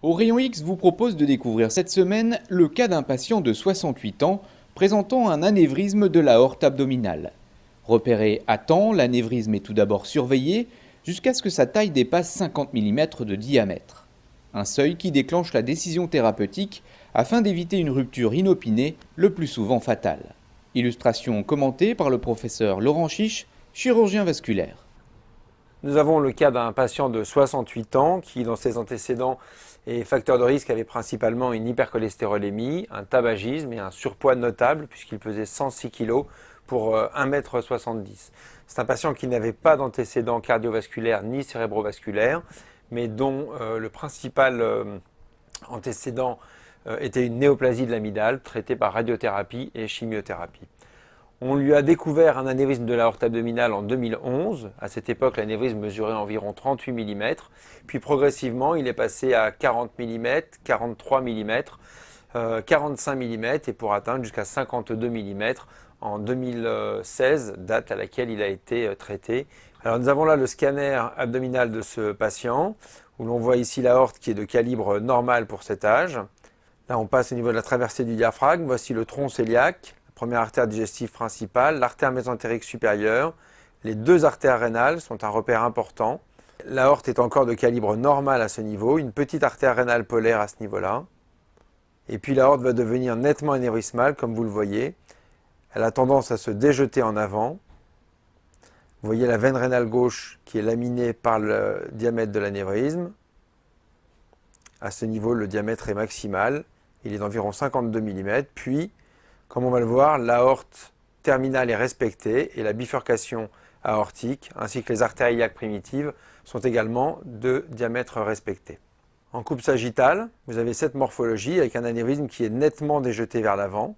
Au Rayon X vous propose de découvrir cette semaine le cas d'un patient de 68 ans présentant un anévrisme de l'aorte abdominale. Repéré à temps, l'anévrisme est tout d'abord surveillé jusqu'à ce que sa taille dépasse 50 mm de diamètre. Un seuil qui déclenche la décision thérapeutique afin d'éviter une rupture inopinée, le plus souvent fatale. Illustration commentée par le professeur Laurent Chiche, chirurgien vasculaire. Nous avons le cas d'un patient de 68 ans qui, dans ses antécédents et facteurs de risque, avait principalement une hypercholestérolémie, un tabagisme et un surpoids notable puisqu'il pesait 106 kg pour 1,70 m. C'est un patient qui n'avait pas d'antécédents cardiovasculaires ni cérébrovasculaires, mais dont le principal antécédent était une néoplasie de l'amygdale traitée par radiothérapie et chimiothérapie. On lui a découvert un anévrisme de l'aorte abdominale en 2011. À cette époque, l'anévrisme mesurait environ 38 mm. Puis progressivement, il est passé à 40 mm, 43 mm, 45 mm et pour atteindre jusqu'à 52 mm en 2016, date à laquelle il a été traité. Alors nous avons là le scanner abdominal de ce patient, où l'on voit ici l'aorte qui est de calibre normal pour cet âge. Là, on passe au niveau de la traversée du diaphragme. Voici le tronc cœliaque. Première artère digestive principale, l'artère mésentérique supérieure, les deux artères rénales sont un repère important. L'aorte est encore de calibre normal à ce niveau, une petite artère rénale polaire à ce niveau-là. Et puis l'aorte va devenir nettement anévrismale, comme vous le voyez. Elle a tendance à se déjeter en avant. Vous voyez la veine rénale gauche qui est laminée par le diamètre de l'anévrisme. À ce niveau, le diamètre est maximal. Il est d'environ 52 mm. Puis, comme on va le voir, l'aorte terminale est respectée et la bifurcation aortique ainsi que les artères iliaques primitives sont également de diamètre respecté. En coupe sagittale, vous avez cette morphologie avec un anévrisme qui est nettement déjeté vers l'avant.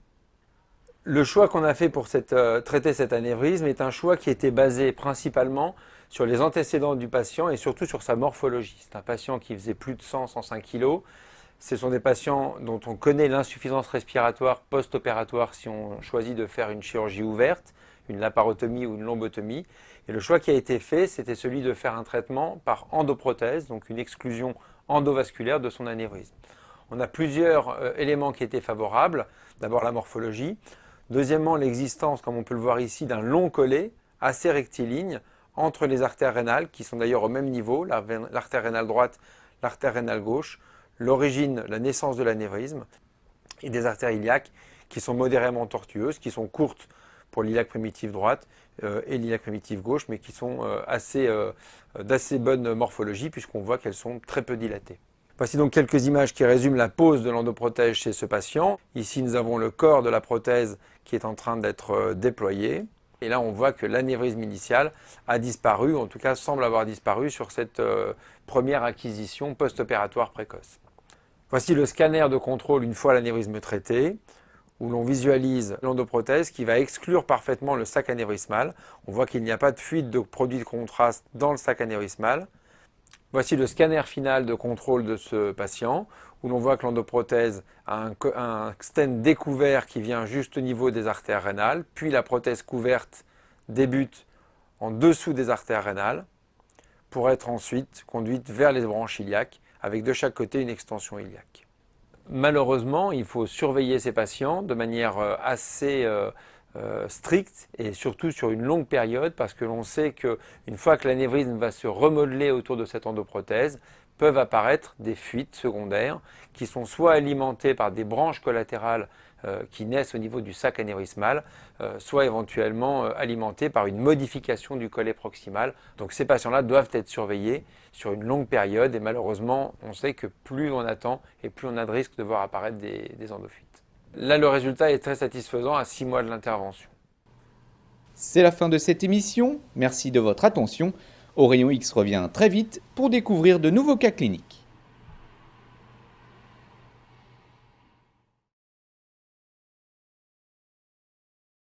Le choix qu'on a fait pour traiter cet anévrisme est un choix qui était basé principalement sur les antécédents du patient et surtout sur sa morphologie. C'est un patient qui faisait plus de 100-105 kg. Ce sont des patients dont on connaît l'insuffisance respiratoire post-opératoire si on choisit de faire une chirurgie ouverte, une laparotomie ou une lombotomie. Et le choix qui a été fait, c'était celui de faire un traitement par endoprothèse, donc une exclusion endovasculaire de son anévrisme. On a plusieurs éléments qui étaient favorables. D'abord la morphologie. Deuxièmement, l'existence, comme on peut le voir ici, d'un long collet assez rectiligne entre les artères rénales, qui sont d'ailleurs au même niveau, l'artère rénale droite, l'artère rénale gauche, l'origine, la naissance de l'anévrisme, et des artères iliaques qui sont modérément tortueuses, qui sont courtes pour l'iliaque primitive droite et l'iliaque primitive gauche, mais qui sont d'assez bonne morphologie puisqu'on voit qu'elles sont très peu dilatées. Voici donc quelques images qui résument la pose de l'endoprothèse chez ce patient. Ici, nous avons le corps de la prothèse qui est en train d'être déployé. Et là, on voit que l'anévrisme initial a disparu, en tout cas semble avoir disparu sur cette première acquisition post-opératoire précoce. Voici le scanner de contrôle une fois l'anévrisme traité, où l'on visualise l'endoprothèse qui va exclure parfaitement le sac anévrismal. On voit qu'il n'y a pas de fuite de produit de contraste dans le sac anévrismal. Voici le scanner final de contrôle de ce patient, où l'on voit que l'endoprothèse a un stent découvert qui vient juste au niveau des artères rénales, puis la prothèse couverte débute en dessous des artères rénales, pour être ensuite conduite vers les branches iliaques, avec de chaque côté une extension iliaque. Malheureusement, il faut surveiller ces patients de manière assez stricte et surtout sur une longue période parce que l'on sait qu'une fois que l'anévrisme va se remodeler autour de cette endoprothèse, peuvent apparaître des fuites secondaires qui sont soit alimentées par des branches collatérales qui naissent au niveau du sac anévrismal, soit éventuellement alimentées par une modification du collet proximal. Donc ces patients-là doivent être surveillés sur une longue période et malheureusement, on sait que plus on attend et plus on a de risques de voir apparaître des endofuites. Là, le résultat est très satisfaisant à 6 mois de l'intervention. C'est la fin de cette émission. Merci de votre attention. Au Rayon X revient très vite pour découvrir de nouveaux cas cliniques.